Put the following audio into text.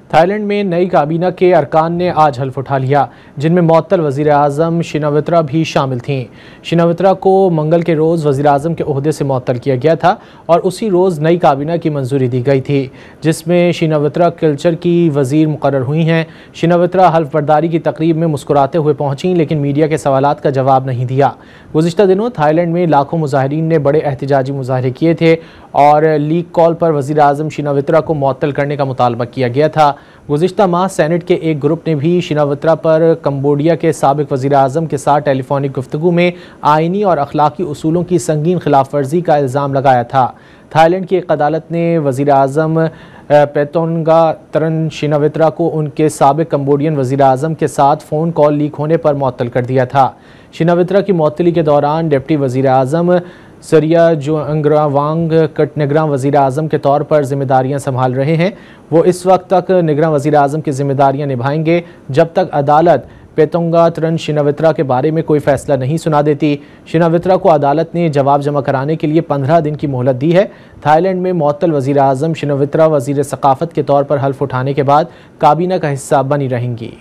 Thailand में नई काबीना के अरकान ने आज हल्फ उठा लिया, जिनमें मुअत्तल वज़ीर आज़म शिनावित्रा भी शामिल थीं। शिनावित्रा को मंगल के रोज़ वज़ीर आज़म के ओहदे से मुअत्तल किया गया था और उसी रोज़ नई काबीना की मंजूरी दी गई थी, जिसमें शिनावित्रा कल्चर की वज़ीर मुकर्रर हुई हैं। शिनावित्रा हल्फ बर्दारी की तकरीब में मुस्कुराते हुए पहुंचीं, लेकिन मीडिया के सवालात का जवाब नहीं दिया। गुज़िश्ता दिनों थाईलैंड में लाखों मुजाहिरीन ने बड़े एहतजाजी मुजाहरे किए थे और लीक कॉल पर वज़ीर आज़म शिनावित्रा को मुअत्तल करने का मुतालबा किया गया था। गुज़िश्ता माह सेनेट के एक ग्रुप ने भी शिनावित्रा पर कंबोडिया के साबिक वज़ीर आज़म के साथ टेलीफोनिक गुफ्तगू में आइनी और अखलाकी उसूलों की संगीन खिलाफ वर्जी का इल्ज़ाम लगाया था। थाईलैंड की एक अदालत ने वज़ीर आज़म पेतोंगातरन शिनावित्रा को उनके साबिक कंबोडियन वज़ीर आज़म के साथ फ़ोन कॉल लीक होने पर मुअत्तल कर दिया था। शिनावित्रा की मुअत्तली के दौरान डिप्टी वज़ीर आज़म सरिया जोंगरावांग कटनिगरां वज़ीर आज़म के तौर पर जिम्मेदारियां संभाल रहे हैं। वो इस वक्त तक निगरां वज़ीर आज़म की जिम्मेदारियां निभाएंगे जब तक अदालत पेतोंगातरन शिनावित्रा के बारे में कोई फैसला नहीं सुना देती। शिनावित्रा को अदालत ने जवाब जमा कराने के लिए 15 दिन की मोहलत दी है। थाईलैंड में मुअत्तल वज़ीर आज़म शिनावित्रा वज़ीर सक़ाफ़त के तौर पर हल्फ उठाने के बाद काबीना का हिस्सा बनी रहेंगी।